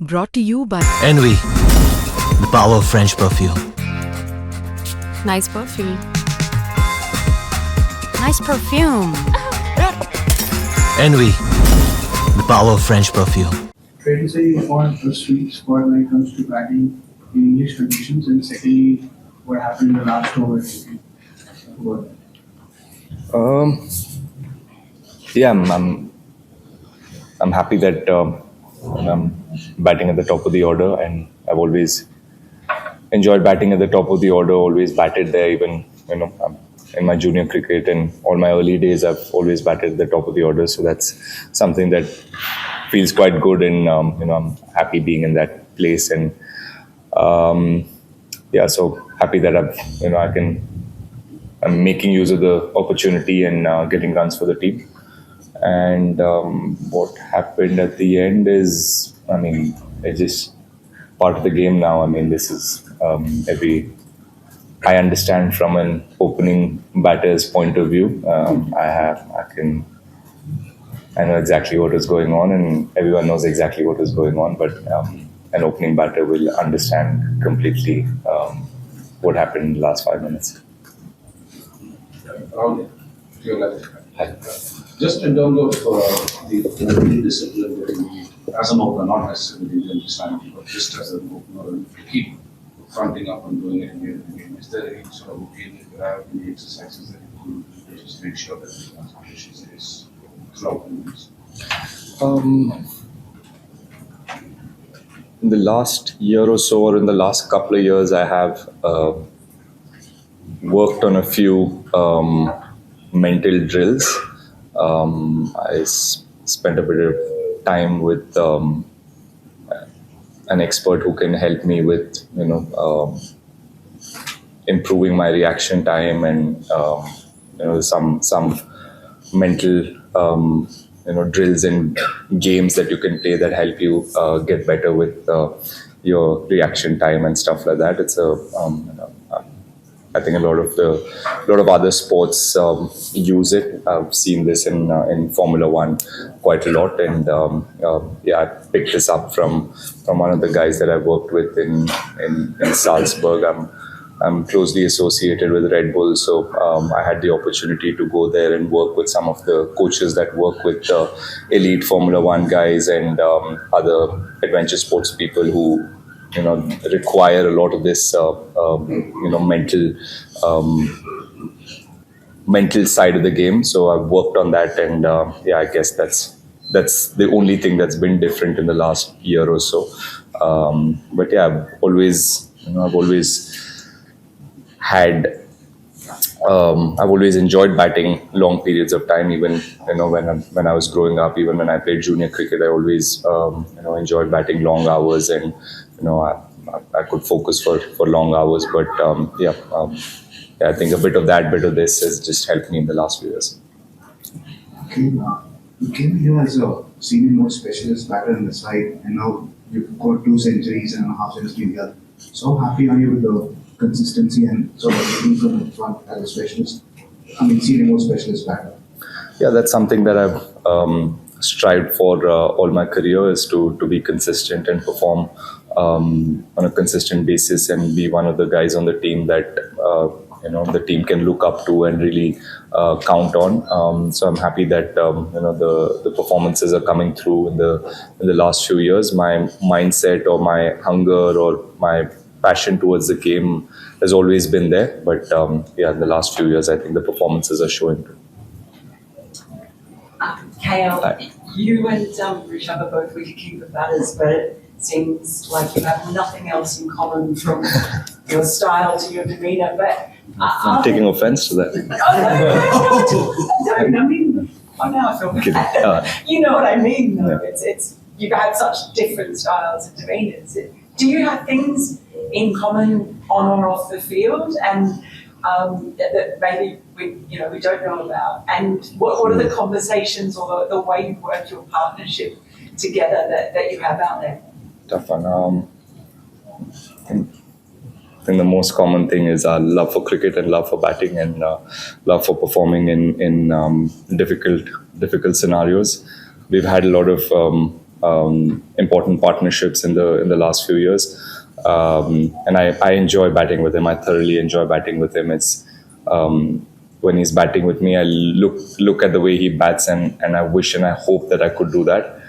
Brought to you by Envy, the power of French perfume. Nice perfume. Nice perfume. Envy, the power of French perfume. Fair to say you fought a sweet spot when it comes to batting in English conditions, and secondly, what happened in the last over? What? Yeah, I'm happy that I'm batting at the top of the order, and I've always enjoyed batting at the top of the order. Always batted there, even in my junior cricket and all my early days. I've always batted at the top of the order, so that's something that feels quite good, and I'm happy being in that place, and so happy that I'm making use of the opportunity and getting runs for the team. And what happened at the end is, it's just part of the game now. This is I understand from an opening batter's point of view. I know exactly what is going on, and everyone knows exactly what is going on. But an opening batter will understand completely what happened in the last 5 minutes. Rahul, your left. Hi. Just in terms of the discipline that you need as an opener, not necessarily the understanding, but just as an opener, to keep fronting up and doing it again and again. Is there any sort of routine that you have, any exercises that you do to just make sure that the concentration is throughout the innings? In the last year or so, or in the last couple of years, I have worked on a few mental drills. I spent a bit of time with an expert who can help me with, improving my reaction time, and some mental drills and games that you can play that help you get better with your reaction time and stuff like that. It's I think a lot of other sports use it. I've seen this in Formula One quite a lot, and I picked this up from one of the guys that I've worked with in Salzburg. I'm closely associated with Red Bull, so I had the opportunity to go there and work with some of the coaches that work with elite Formula One guys and other adventure sports people who require a lot of this mental side of the game. So I've worked on that, and I guess that's the only thing that's been different in the last year or so. But yeah, I've always enjoyed batting long periods of time. Even when I was growing up, even when I played junior cricket, I always enjoyed batting long hours, and I could focus for long hours. But I think a bit of this has just helped me in the last few years. Okay, you came here as a senior most specialist batter in the side, and now you've got 2 centuries and a half century here. So happy are you with the consistency and sort of getting from the front as a specialist? Senior most specialist batter. Yeah, that's something that I've strived for all my career, is to be consistent and perform on a consistent basis, and be one of the guys on the team that the team can look up to and really count on. So I'm happy that the performances are coming through in the last few years. My mindset or my hunger or my passion towards the game has always been there, but in the last few years, I think the performances are showing. Kale, you and Rishabh are both wicket-keeper batters, but it seems like you have nothing else in common from your style to your demeanour. But I'm taking offence to that. Now I feel bad. You know what I mean, though. Yeah. It's you've had such different styles and demeanours. Do you have things in common on or off the field, and that maybe we don't know about? And what are the conversations or the way you work your partnership together that you have out there? Tough one. I think the most common thing is our love for cricket and love for batting, and love for performing in difficult scenarios. We've had a lot of important partnerships in the last few years. And I enjoy batting with him. I thoroughly enjoy batting with him. It's when he's batting with me, I look at the way he bats, and I wish and I hope that I could do that.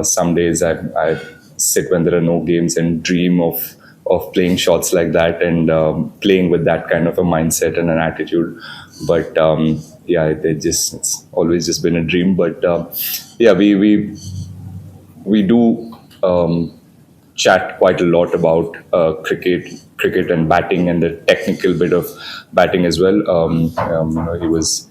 Some days I sit when there are no games and dream of playing shots like that, and playing with that kind of a mindset and an attitude. But yeah, it's always just been a dream. But yeah, we do chat quite a lot about cricket and batting, and the technical bit of batting as well. He was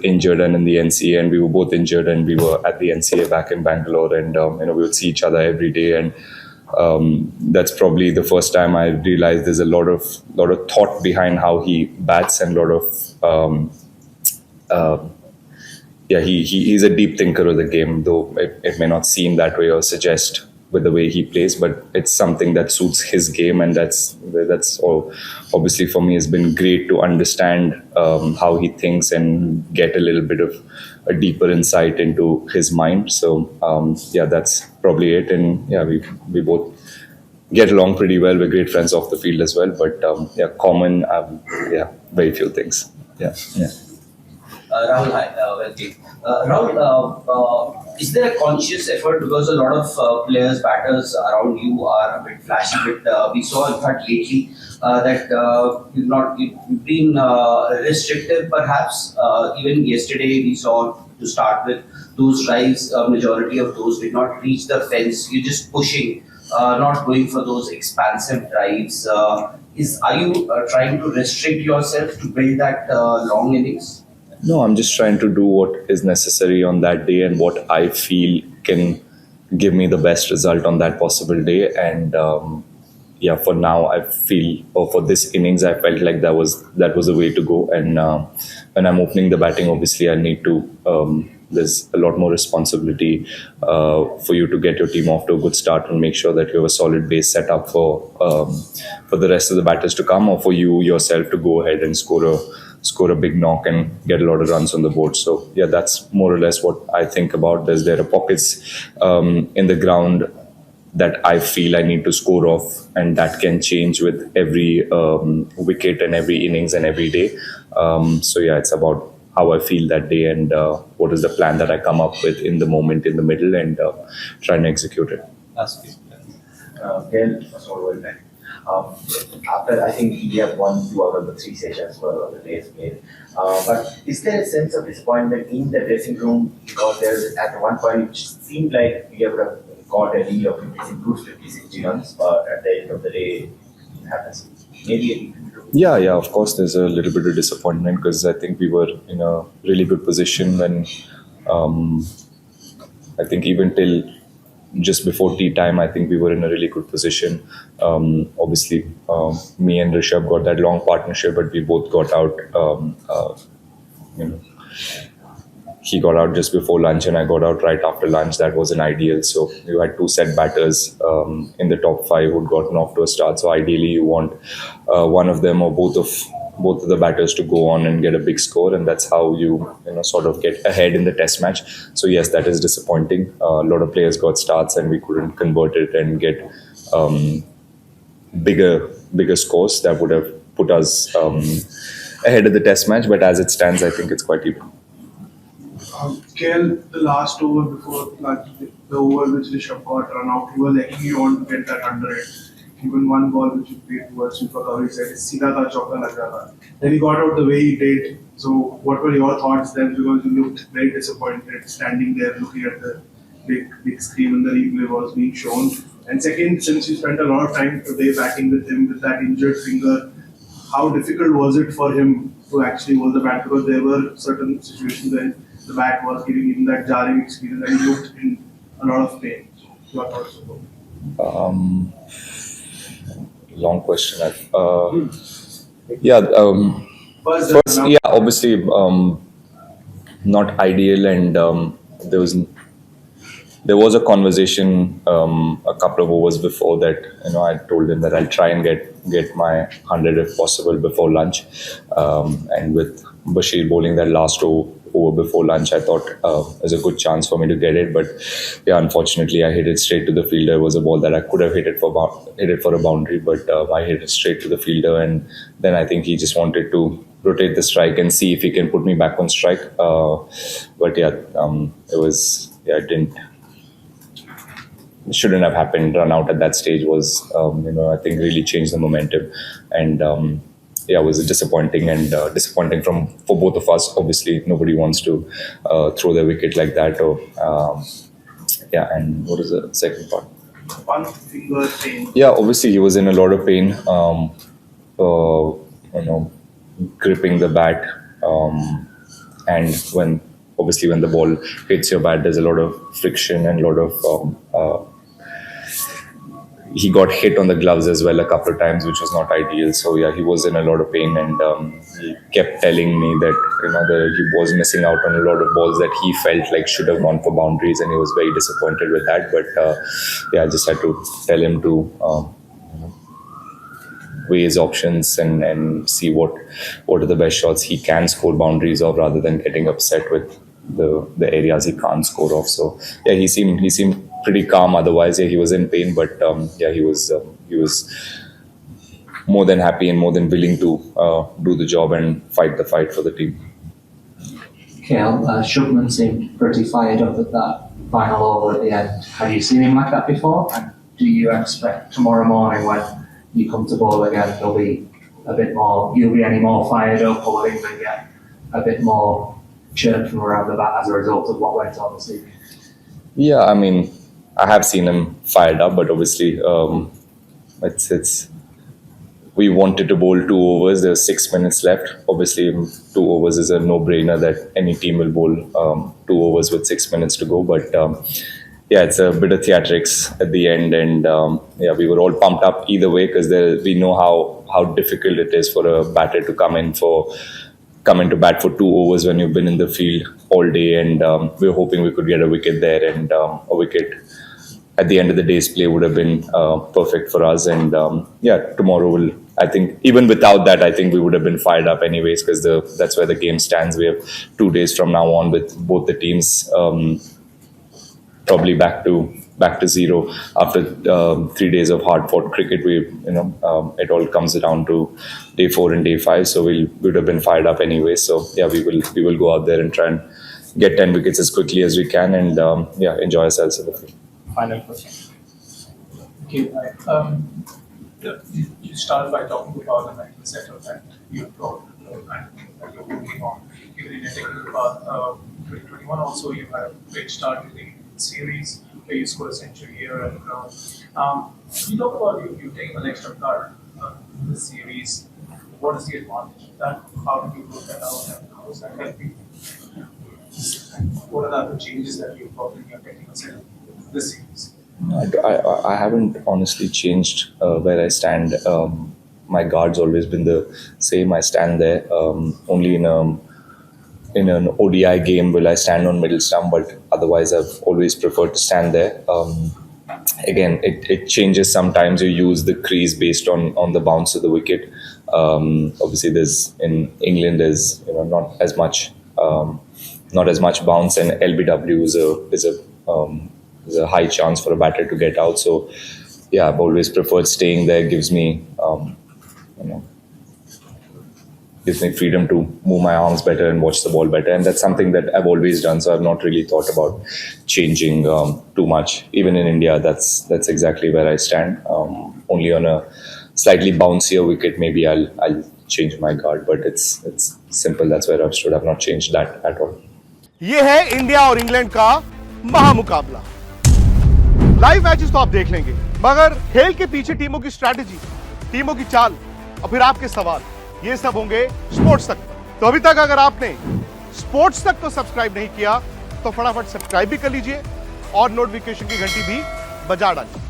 injured and in the NCA, and we were both injured, and we were at the NCA back in Bangalore, and we would see each other every day. And that's probably the first time I realized there's a lot of thought behind how he bats, and a lot of he's a deep thinker of the game, though it may not seem that way or suggest with the way he plays, but it's something that suits his game, and that's all. Obviously for me, it's been great to understand how he thinks and get a little bit of a deeper insight into his mind. So yeah, that's probably it. And yeah, we both get along pretty well. We're great friends off the field as well, but yeah, common, very few things. Yeah. Rahul, hi, welcome. Rahul, is there a conscious effort, because a lot of players, batters around you are a bit flashy, but we saw in fact lately that you've been restrictive perhaps. Even yesterday we saw, to start with, those drives, majority of those did not reach the fence. You're just pushing, not going for those expansive drives. Are you trying to restrict yourself to build that long innings? No, I'm just trying to do what is necessary on that day and what I feel can give me the best result on that possible day. And yeah, for now, I feel, or for this innings, I felt like that was the way to go. And when I'm opening the batting, obviously I need to. There's a lot more responsibility for you to get your team off to a good start and make sure that you have a solid base set up for the rest of the batters to come, or for you yourself to go ahead and score a big knock and get a lot of runs on the board. So yeah, that's more or less what I think about. There are pockets in the ground that I feel I need to score off, and that can change with every wicket and every innings and every day. So yeah, it's about how I feel that day, and what is the plan that I come up with in the moment, in the middle, and try and execute it. That's good. Again, was all well done. After, I think India won 2 out of the 3 sessions for the days played. But is there a sense of disappointment in the dressing room? Because there's at one point it seemed like we have got a lead of 56 runs, but at the end of the day, it happens. Maybe Yeah, of course, there's a little bit of disappointment, because I think we were in a really good position when I think even till just before tea time, I think we were in a really good position. Obviously, me and Rishabh got that long partnership, but we both got out. He got out just before lunch, and I got out right after lunch. That wasn't ideal. So you had 2 set batters in the top 5 who'd gotten off to a start. So ideally, you want one of them or both of the batters to go on and get a big score, and that's how you sort of get ahead in the test match. So yes, that is disappointing. A lot of players got starts, and we couldn't convert it and get bigger scores that would have put us ahead of the test match. But as it stands, I think it's quite even. KL, the last over before the over which Rishabh got run out, he was egging you on to get that 100. Even one ball which you played towards him for cover, he said, "Seedha tha chauka lag raha tha." Then he got out the way he did. So, what were your thoughts then? Because you looked very disappointed, standing there looking at the big screen when the replay was being shown. And second, since you spent a lot of time today batting with him with that injured finger, how difficult was it for him to actually hold the bat? Because there were certain situations when the bat was giving him that jarring experience, and he looked in a lot of pain. So, your thoughts about it? Long question. First, yeah, obviously not ideal, and there was a conversation a couple of overs before that. I told him that I'll try and get my 100 if possible before lunch, and with Bashir bowling that last over over before lunch. I thought it was a good chance for me to get it, but yeah, unfortunately, I hit it straight to the fielder. It was a ball that I could have hit it for a boundary, but I hit it straight to the fielder, and then I think he just wanted to rotate the strike and see if he can put me back on strike. But yeah, it shouldn't have happened. Run out at that stage was, I think, really changed the momentum, and it was disappointing for both of us. Obviously, nobody wants to throw their wicket like that. And what is the second part? One finger pain. Yeah, obviously he was in a lot of pain. Gripping the bat, and when the ball hits your bat, there's a lot of friction and a lot of. He got hit on the gloves as well a couple of times, which was not ideal. So yeah, he was in a lot of pain, and he kept telling me that that he was missing out on a lot of balls that he felt like should have gone for boundaries, and he was very disappointed with that. But I just had to tell him to weigh his options and see what are the best shots he can score boundaries of, rather than getting upset with the areas he can't score off. So yeah, he seemed pretty calm. Otherwise, yeah, he was in pain, but he was more than happy and more than willing to do the job and fight the fight for the team. Shubman seemed pretty fired up at that final over at the end. Have you seen him like that before? And do you expect tomorrow morning when you come to bowl again, there'll be a bit more, you'll be any more fired up, or will England get a bit more chirp from around the bat as a result of what went on this evening? Yeah, I mean, I have seen him fired up, but obviously we wanted to bowl 2 overs. There were 6 minutes left. Obviously, 2 overs is a no-brainer that any team will bowl 2 overs with 6 minutes to go. But it's a bit of theatrics at the end, and we were all pumped up either way, because we know how difficult it is for a batter to come into bat for 2 overs when you've been in the field all day, and we were hoping we could get a wicket there, and a wicket at the end of the day's play would have been perfect for us. And tomorrow I think even without that, I think we would have been fired up anyways, because that's where the game stands. We have 2 days from now on with both the teams probably back to zero after 3 days of hard-fought cricket. It all comes down to day 4 and day 5, so we would have been fired up anyway. So yeah, we will go out there and try and get 10 wickets as quickly as we can, and enjoy ourselves in the field. Final question. Okay, you started by talking about the mental setup that you've got and that you're working on. Even in a technical path, 2021 also you had a great start in the series where you scored a century here and you talk about you taking an extra card in this series. What is the advantage of that? How do you work that out, and how does that help you? What are the other changes that you've brought in your technical setup this series? I haven't honestly changed where I stand. My guard's always been the same. I stand there. Only in an ODI game will I stand on middle stump, but otherwise I've always preferred to stand there. Again, it changes sometimes. You use the crease based on the bounce of the wicket. Obviously, in England there's not as much bounce, and LBW is a high chance for a batter to get out. So yeah, I've always preferred staying there. Gives me freedom to move my arms better and watch the ball better, and that's something that I've always done. So I've not really thought about changing too much. Even in India, that's exactly where I stand. Only on a slightly bouncier wicket, maybe I'll change my guard, but it's simple. That's where I've stood. I've not changed that at all. ये है India और England का महामुकाबला। Live matches तो आप देख लेंगे, मगर खेल के पीछे टीमों की स्ट्रैटेजी, टीमों की चाल और फिर आपके सवाल, ये सब होंगे स्पोर्ट्स तक। तो अभी तक अगर आपने स्पोर्ट्स तक को सब्सक्राइब नहीं किया तो फटाफट सब्सक्राइब भी कर लीजिए और नोटिफिकेशन की घंटी भी बजा डालिए।